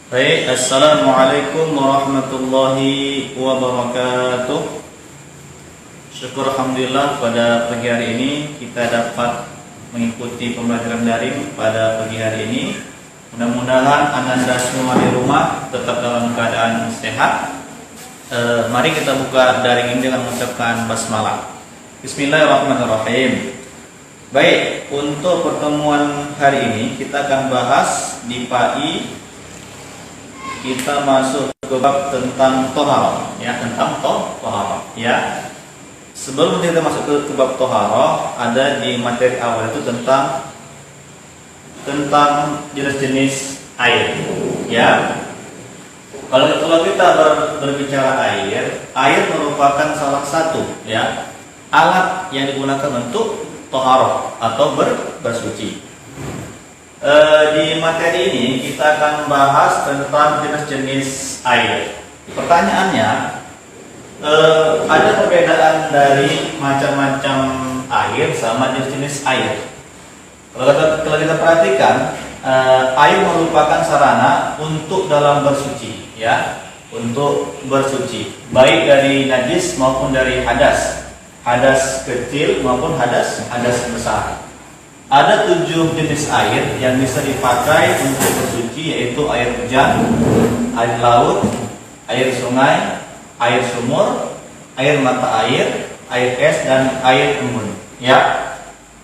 Baik, Assalamualaikum warahmatullahi wabarakatuh. Syukur Alhamdulillah pada pagi hari ini kita dapat mengikuti pembelajaran daring pada pagi hari ini. Mudah-mudahan Ananda semua di rumah tetap dalam keadaan sehat. Mari kita buka daring ini dengan mengucapkan basmalah. Bismillahirrahmanirrahim. Baik, untuk pertemuan hari ini kita akan bahas di PAI. Kita masuk ke bab tentang toharoh, ya, tentang toharoh, ya. Sebelum kita masuk ke bab toharoh, ada di materi awal itu tentang jenis-jenis air, ya. Kalau kita berbicara air merupakan salah satu, ya, alat yang digunakan untuk toharoh atau bersuci. Di materi ini kita akan membahas tentang jenis-jenis air. Pertanyaannya, ada perbedaan dari macam-macam air sama jenis-jenis air. Kalau kita perhatikan, air merupakan sarana untuk dalam bersuci, ya, untuk bersuci, baik dari najis maupun dari hadas kecil maupun hadas besar. Ada 7 jenis air yang bisa dipakai untuk bersuci, yaitu air hujan, air laut, air sungai, air sumur, air mata air es, dan air embun. Ya,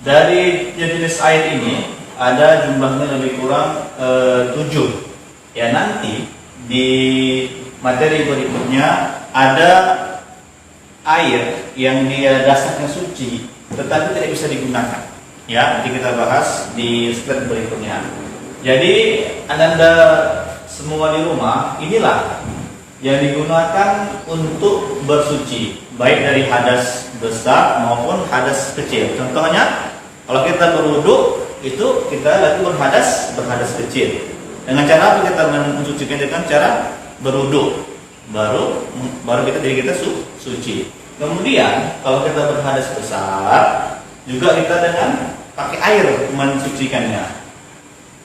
dari jenis air ini ada jumlahnya lebih kurang 7. Ya, nanti di materi berikutnya ada air yang dia dasarnya suci tetapi tidak bisa digunakan. Ya, nanti kita bahas di slide berikutnya. Jadi Anda semua di rumah, inilah yang digunakan untuk bersuci, baik dari hadas besar maupun hadas kecil. Contohnya, kalau kita berwudu, itu kita lagi berhadas kecil. Dengan cara apa kita mensucikan? Dengan cara berwudu, baru diri kita suci. Kemudian kalau kita berhadas besar, juga kita dengan pakai air mensucikannya.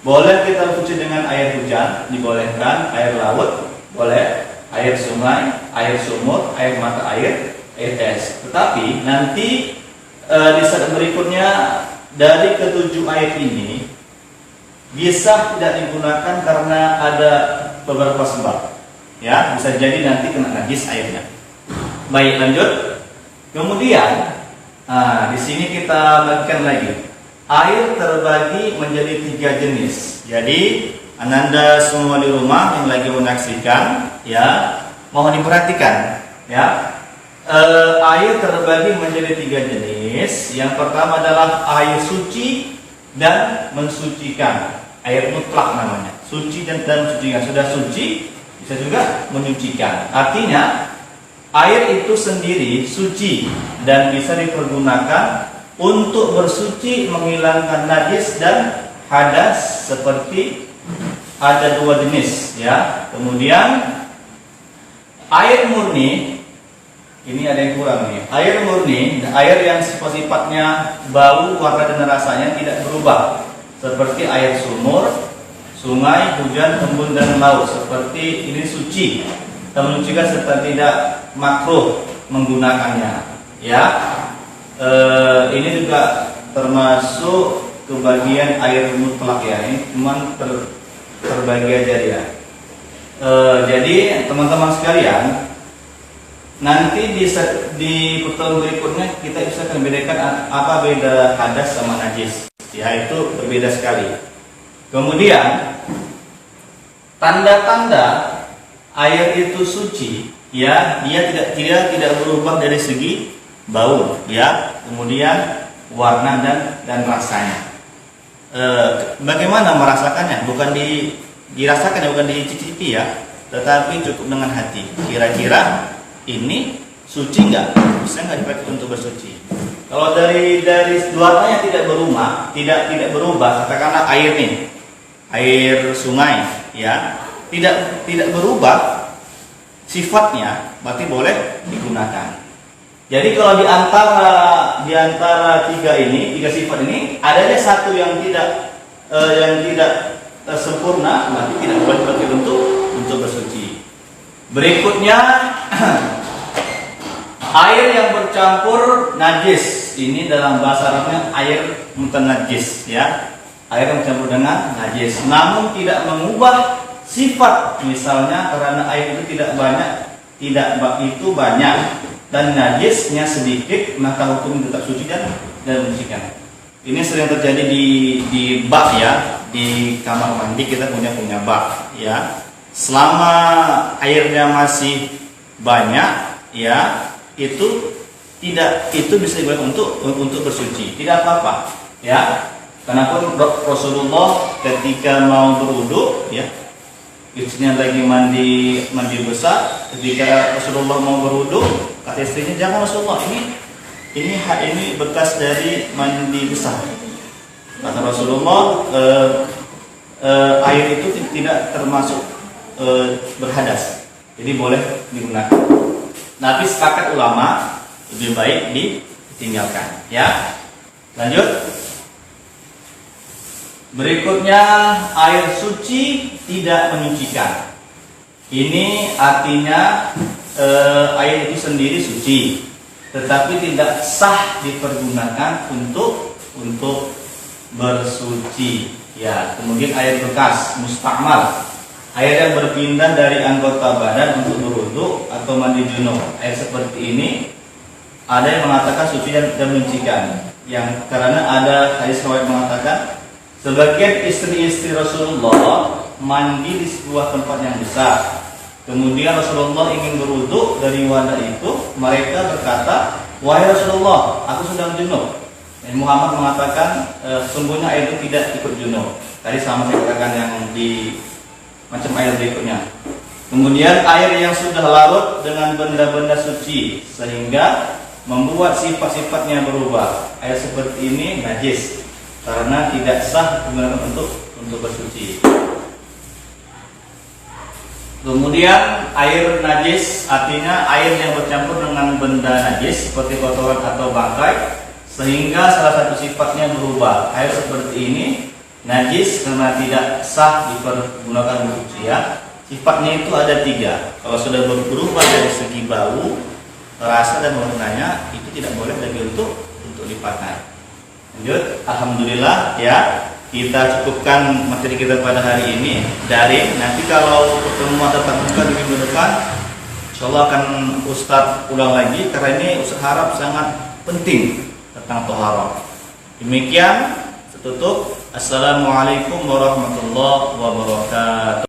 Boleh kita suci dengan air hujan, dibolehkan, air laut, boleh, air sungai, air sumur, air mata air es. Tetapi nanti di saat berikutnya dari ketujuh air ini bisa tidak digunakan karena ada beberapa sebab. Ya, bisa jadi nanti kena najis airnya. Baik, lanjut. Kemudian di sini kita bagikan lagi. Air terbagi menjadi 3 jenis. Jadi, Ananda semua di rumah yang lagi menyaksikan, ya, mohon diperhatikan, ya. Air terbagi menjadi 3 jenis. Yang pertama adalah air suci dan mensucikan. Air mutlak namanya. Suci dan mensucikan. Sudah suci, bisa juga menyucikan. Artinya, air itu sendiri suci dan bisa dipergunakan untuk bersuci, menghilangkan najis dan hadas, seperti ada 2 jenis, ya. Kemudian air murni, ini ada yang kurang nih. Air murni, air yang sifat-sifatnya bau, warna dan rasanya tidak berubah, seperti air sumur, sungai, hujan, embun dan laut. Seperti ini suci, mensucikan serta tidak makruh menggunakannya, ya. Ini juga termasuk ke bagian air mutlak, ya. Ini cuma terbagi aja ya. Jadi teman-teman sekalian, nanti di pertemuan berikutnya kita bisa akan membedakan apa beda hadas sama najis, ya, itu berbeda sekali. Kemudian tanda-tanda air itu suci, ya, dia tidak berubah dari segi bau, ya, kemudian warna dan rasanya. Bagaimana merasakannya? Bukan dirasakan, bukan dicicipi, ya, tetapi cukup dengan hati. Kira-kira ini suci nggak? Bisa nggak dipakai untuk bersuci? Kalau dari warnanya tidak berubah, katakanlah air nih, air sungai, ya, tidak berubah sifatnya, berarti boleh digunakan. Jadi kalau di antara 3 sifat ini adanya satu yang tidak sempurna, berarti tidak boleh dipakai untuk Berikutnya air yang bercampur najis. Ini dalam bahasa Arabnya air mutanajis, ya. Air yang bercampur dengan najis, namun tidak mengubah sifat. Misalnya karena air itu tidak banyak dan najisnya sedikit, maka hukum tetap suci dan mensucikan. Ini sering terjadi di bak, ya. Di kamar mandi kita punya bak, ya. Selama airnya masih banyak, ya, itu bisa digunakan untuk bersuci, tidak apa-apa, ya. Karena pun Rasulullah ketika mau berwudu, ya, istrinya lagi mandi besar, ketika Rasulullah mau berwudu, kata istrinya, jangan Rasulullah, ini bekas dari mandi besar. Kata Rasulullah, air itu tidak termasuk berhadas, jadi boleh digunakan. Tapi sepakat ulama lebih baik ditinggalkan, ya. Lanjut. Berikutnya air suci tidak menyucikan. Ini artinya air itu sendiri suci, tetapi tidak sah dipergunakan untuk bersuci, ya. Kemudian air bekas musta'mal, air yang berpindah dari anggota badan untuk berwudu atau mandi junub. Air seperti ini ada yang mengatakan suci dan menyucikan. Yang karena ada hadis riwayat mengatakan sebagian istri-istri Rasulullah mandi di sebuah tempat yang besar. Kemudian Rasulullah ingin berwudu dari wadah itu, mereka berkata, "Wahai Rasulullah, aku sedang junub." Dan Muhammad mengatakan, sungguhnya air itu tidak ikut junub. Tadi sama saya katakan yang di macam air berikutnya. Kemudian air yang sudah larut dengan benda-benda suci sehingga membuat sifat-sifatnya berubah. Air seperti ini najis karena tidak sah digunakan untuk bersuci. Kemudian air najis artinya air yang bercampur dengan benda najis seperti kotoran atau bangkai sehingga salah satu sifatnya berubah. Air seperti ini najis karena tidak sah dipergunakan bersuci, ya. Sifatnya itu ada 3. Kalau sudah berubah dari segi bau, rasa dan warnanya, itu tidak boleh lagi untuk dipakai. Lanjut. Alhamdulillah, ya. Kita cukupkan materi kita pada hari ini. Nanti kalau pertemuan tatap muka di minggu depan, insyaallah akan Ustadz ulang lagi karena ini Ustadz harap sangat penting tentang toharoh. Demikian, tutup. Assalamualaikum warahmatullahi wabarakatuh.